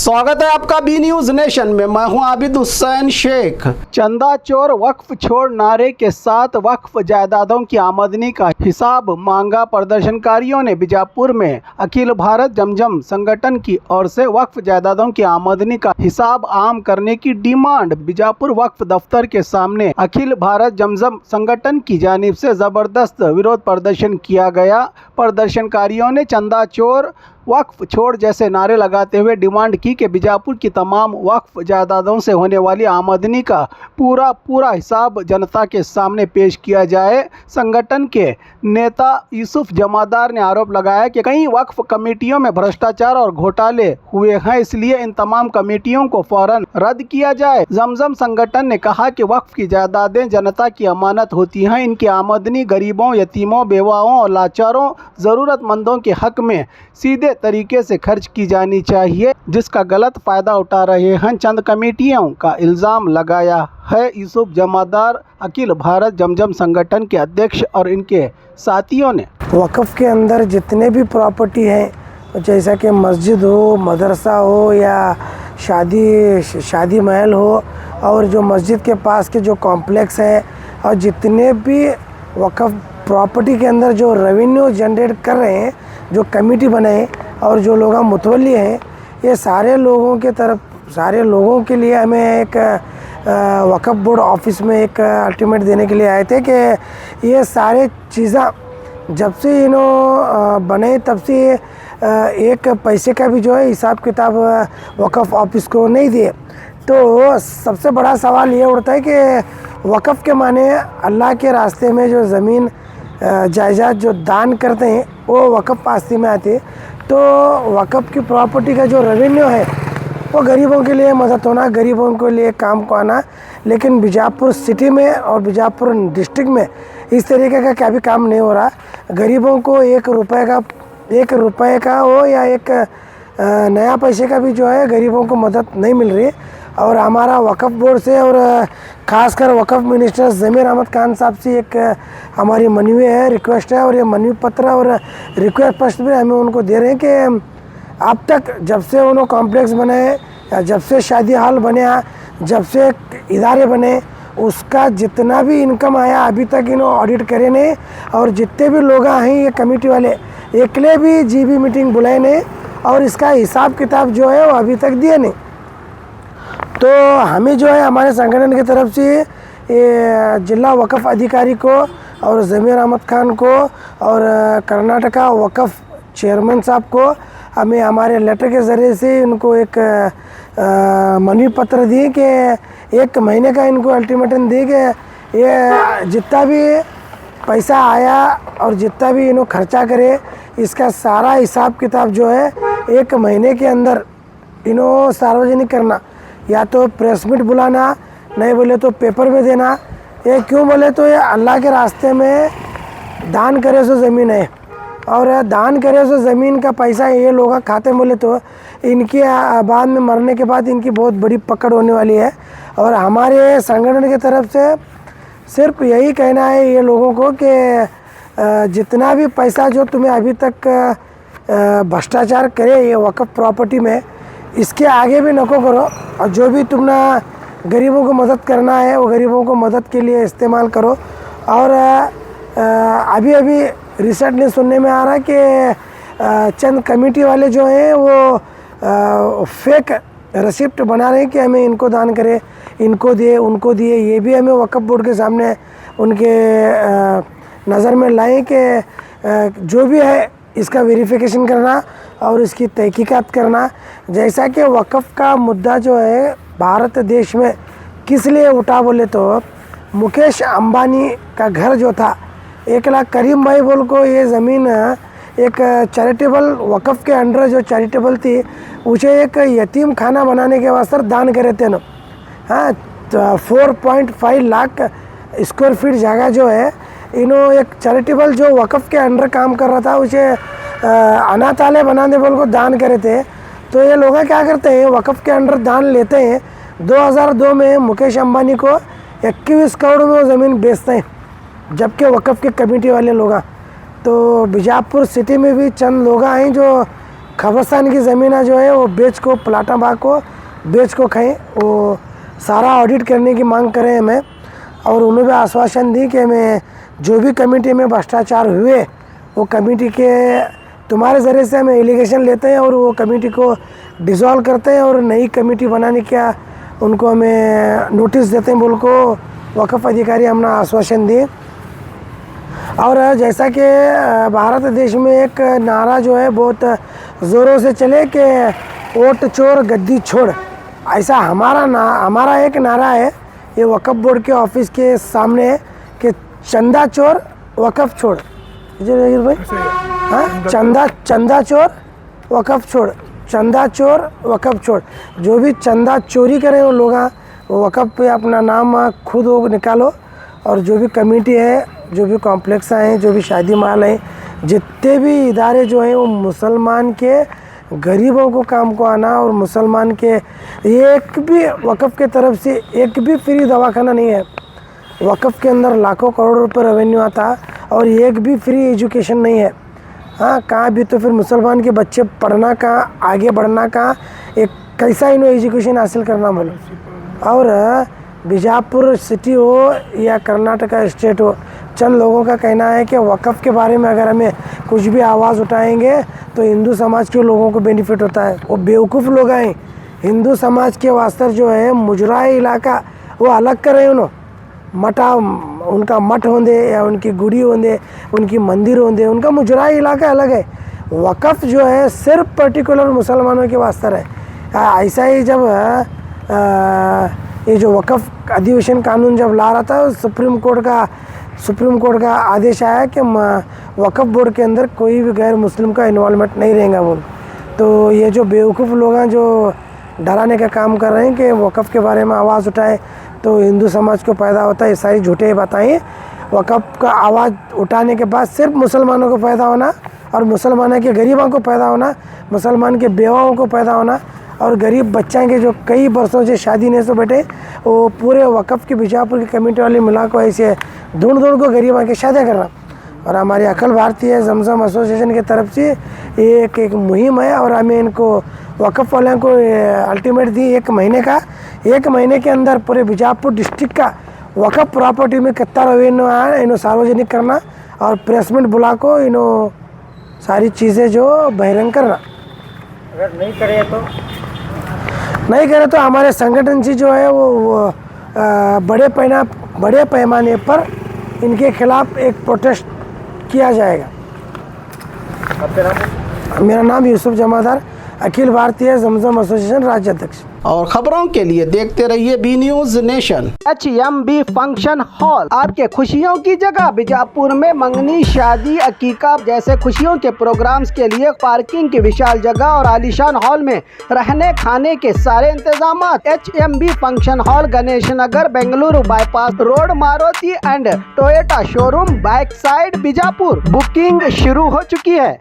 स्वागत है आपका बी न्यूज नेशन में। मैं हूं आबिद हुसैन शेख। चंदा चोर वक्फ छोड़ नारे के साथ वक्फ जायदादों की आमदनी का हिसाब मांगा। प्रदर्शनकारियों ने बीजापुर में अखिल भारत जमजम संगठन की ओर से वक्फ जायदादों की आमदनी का हिसाब आम करने की डिमांड। बीजापुर वक्फ दफ्तर के सामने अखिल भारत जमजम संगठन की जानिब से जबरदस्त विरोध प्रदर्शन किया गया। प्रदर्शनकारियों ने चंदा चोर वक्फ छोड़ जैसे नारे लगाते हुए डिमांड की कि बीजापुर की तमाम वक्फ जायदादों से होने वाली आमदनी का पूरा हिसाब जनता के सामने पेश किया जाए। संगठन के नेता यूसुफ जमादार ने आरोप लगाया कि कई वक्फ कमेटियों में भ्रष्टाचार और घोटाले हुए हैं, इसलिए इन तमाम कमेटियों को फौरन रद्द किया जाए। जमजम संगठन ने कहा कि वक्फ की जायदादें जनता की अमानत होती हैं, इनकी आमदनी गरीबों, यतीमों, बेवाओं और लाचारों, ज़रूरतमंदों के हक में सीधे तरीके से खर्च की जानी चाहिए, जिसका गलत फ़ायदा उठा रहे हैं चंद कमेटियों का इल्ज़ाम लगाया है। यूसुफ जमादार अखिल भारत जमजम संगठन के अध्यक्ष और इनके साथियों ने वक़्फ़ के अंदर जितने भी प्रॉपर्टी हैं, जैसा कि मस्जिद हो, मदरसा हो या शादी महल हो, और जो मस्जिद के पास के जो कॉम्प्लेक्स हैं, और जितने भी वक़्फ़ प्रॉपर्टी के अंदर जो रेवेन्यू जनरेट कर रहे हैं, जो कमेटी बनाए और जो लोग मुतवल्ली हैं, ये सारे लोगों के लिए हमें एक वक़्फ़ बोर्ड ऑफिस में एक अल्टीमेट देने के लिए आए थे कि ये सारे चीज़ें जब से बने तब से एक पैसे का भी जो है हिसाब किताब वक़्फ़ ऑफिस को नहीं दिए। तो सबसे बड़ा सवाल ये उठता है कि वक़्फ़ के माने अल्लाह के रास्ते में जो ज़मीन जायदाद जो दान करते हैं वो वक़्फ़ पास्ती में आती है। तो वक़्फ़ की प्रॉपर्टी का जो रेवेन्यू है वो गरीबों के लिए मदद होना, गरीबों के लिए काम को आना। लेकिन बीजापुर सिटी में और बीजापुर डिस्ट्रिक्ट में इस तरीके का क्या भी काम नहीं हो रहा। गरीबों को एक रुपए का हो या एक नया पैसे का भी जो है गरीबों को मदद नहीं मिल रही। और हमारा वक़्फ़ बोर्ड से और ख़ासकर वक़्फ़ मिनिस्टर ज़मीर अहमद खान साहब से एक हमारी मनवी है, रिक्वेस्ट है, और ये मनवी पत्र और रिक्वेस्ट पत्र भी हमें उनको दे रहे हैं कि अब तक जब से उन्होंने कॉम्प्लेक्स बनाए या जब से शादी हॉल बने, जब से इदारे बने, उसका जितना भी इनकम आया अभी तक इन्होंने ऑडिट करे नहीं। और जितने भी लोग हैं ये कमेटी वाले एकले भी जीबी मीटिंग बुलाए नहीं और इसका हिसाब किताब जो है वो अभी तक दिए नहीं। तो हमें जो है हमारे संगठन की तरफ से ये जिला वक़्फ़ अधिकारी को और ज़मीर अहमद खान को और कर्नाटका वक़्फ़ चेयरमैन साहब को हमें हमारे लेटर के ज़रिए से इनको एक मनवी पत्र दिए कि 1 महीने का इनको अल्टीमेटम दिए कि ये जितना भी पैसा आया और जितना भी इन्हों खर्चा करे इसका सारा हिसाब किताब जो है 1 महीने के अंदर इन्हों सार्वजनिक करना, या तो प्रेस मीट बुलाना, नहीं बोले तो पेपर में देना। ये क्यों बोले तो ये अल्लाह के रास्ते में दान करे सो ज़मीन है, और दान करे सो ज़मीन का पैसा ये लोग खाते बोले तो इनकी बाद में मरने के बाद इनकी बहुत बड़ी पकड़ होने वाली है। और हमारे संगठन की तरफ से सिर्फ यही कहना है ये लोगों को कि जितना भी पैसा जो तुम्हें अभी तक भ्रष्टाचार करे ये वक़्फ़ प्रॉपर्टी में, इसके आगे भी नको करो, और जो भी तुमने गरीबों को मदद करना है वो गरीबों को मदद के लिए इस्तेमाल करो। और अभी रिसेंटली सुनने में आ रहा है कि चंद कमेटी वाले जो हैं वो फेक रिसिप्ट बना रहे हैं कि हमें इनको दान करे, इनको दिए, उनको दिए। ये भी हमें वक़्फ़ बोर्ड के सामने उनके नज़र में लाएं कि जो भी है इसका वेरिफिकेशन करना और इसकी तहकीकात करना। जैसा कि वक़्फ़ का मुद्दा जो है भारत देश में किस लिए उठा बोले तो मुकेश अंबानी का घर जो था 1 लाख करीम भाई बोल को ये ज़मीन एक चैरिटेबल वक़्फ़ के अंडर जो चैरिटेबल थी उसे एक यतीम खाना बनाने के वास्ते दान करे थे ना। हाँ, तो 4.5 लाख स्क्वायर फीट जगह जो है इन्हों एक चैरिटेबल जो वक़्फ़ के अंडर काम कर रहा था उसे अनाथालय बनाने बोल को दान करे थे। तो ये लोग क्या करते हैं, वक़्फ़ के अंडर दान लेते हैं। 2002 में मुकेश अंबानी को 21 करोड़ में वो ज़मीन बेचते हैं, जबकि वक़्फ़ के कमेटी वाले लोग। तो बीजापुर सिटी में भी चंद लोग हैं जो कब्रिस्तान की ज़मीन जो है वो बेच को प्लाटा बाग को बेच को खाएं, वो सारा ऑडिट करने की मांग करें हमें। और उन्होंने भी आश्वासन दी कि मैं जो भी कमेटी में भ्रष्टाचार हुए वो कमेटी के तुम्हारे ज़रिए से हमें एलिगेशन लेते हैं और वो कमेटी को डिसॉल्व करते हैं और नई कमेटी बनाने का उनको हमें नोटिस देते हैं बोल को वक़्फ़ अधिकारी हमने आश्वासन दिए। और जैसा कि भारत देश में एक नारा जो है बहुत ज़ोरों से चले कि वोट चोर गद्दी छोड़, ऐसा हमारा एक नारा है ये वक़्फ़ बोर्ड के ऑफिस के सामने है कि चंदा चोर वक़्फ़ छोड़। भाई हाँ, चंदा चोर वक़्फ़ छोड़, चंदा चोर वक़्फ़ छोड़। जो भी चंदा चोरी करे वो लोग वक़्फ़ पे अपना नाम खुद वो निकालो। और जो भी कमेटी है, जो भी कॉम्प्लेक्स हैं, जो भी शादी महल हैं, जितने भी इदारे जो हैं वो मुसलमान के गरीबों को काम को आना और मुसलमान के एक भी वक़्फ़ के तरफ से एक भी फ्री दवाखाना नहीं है। वक़्फ़ के अंदर लाखों करोड़ रुपए रेवेन्यू आता और एक भी फ्री एजुकेशन नहीं है। हाँ, कहाँ भी तो फिर मुसलमान के बच्चे पढ़ना कहाँ, आगे बढ़ना कहाँ, एक कैसा इन्हों एजुकेशन हासिल करना बोलो। और बीजापुर सिटी हो या कर्नाटका स्टेट हो, चंद लोगों का कहना है कि वक़्फ़ के बारे में अगर हमें कुछ भी आवाज़ उठाएंगे तो हिंदू समाज के लोगों को बेनिफिट होता है। वो बेवकूफ़ लोग हैं। हिंदू समाज के वास्ते जो है मुजराई इलाका वो अलग कर रहे हैं उन्होंने। मठा उनका मठ होंदे या उनकी गुड़ी होंदे, उनकी मंदिर होंदे, उनका मुजराई इलाका अलग है। वक़्फ़ जो है सिर्फ पर्टिकुलर मुसलमानों के वास्ते है। ऐसा ही जब ये जो वक़्फ़ अधिवेशन कानून जब ला रहा था, सुप्रीम कोर्ट का आदेश आया कि वक़्फ़ बोर्ड के अंदर कोई भी गैर मुस्लिम का इन्वॉल्वमेंट नहीं रहेगा बोल। तो ये जो बेवकूफ़ लोग हैं जो डराने का काम कर रहे हैं कि वक़्फ़ के बारे में आवाज़ उठाए तो हिंदू समाज को फ़ायदा होता है, ये सारी झूठे बताएं। वक़्फ़ का आवाज़ उठाने के बाद सिर्फ मुसलमानों को फ़ायदा होना और मुसलमानों के गरीबों को फ़ायदा होना, मुसलमान के बेवाओं को फ़ायदा होना और गरीब बच्चा के जो कई बरसों से शादी नहीं सो बैठे वो पूरे वक़्फ़ की बीजापुर की कमेटी वाले मिला को ऐसे ढूंढ को गरीबों की शादी करना। और हमारी अखिल भारतीय जमजम एसोसिएशन की तरफ से एक मुहिम है और हमें इनको वक़्फ़ वालों को अल्टीमेट दी 1 महीने का। 1 महीने के अंदर पूरे बीजापुर डिस्ट्रिक्ट का वक़्फ़ प्रॉपर्टी में कितना रेवेन्यू आया इन्हों सार्वजनिक करना और प्रेस मीट बुला को इन्हों सारी चीज़ें जो बहिरंग करना। अगर नहीं करे तो हमारे संगठन से जो है वो बड़े पैमाने पर इनके खिलाफ एक प्रोटेस्ट किया जाएगा। मेरा नाम यूसुफ जमादार, अखिल भारतीय जमजम एसोसिएशन राज्य अध्यक्ष। और खबरों के लिए देखते रहिए B news nation. HMB function hall आपके खुशियों की जगह। बीजापुर में मंगनी, शादी, अकीका जैसे खुशियों के प्रोग्राम्स के लिए पार्किंग की विशाल जगह और आलीशान हॉल में रहने खाने के सारे इंतजाम। HMB function hall, Ganesh Nagar, Bengaluru bypass road, Maruti and Toyota showroom, back side, Bijapur. Booking शुरू हो चुकी है।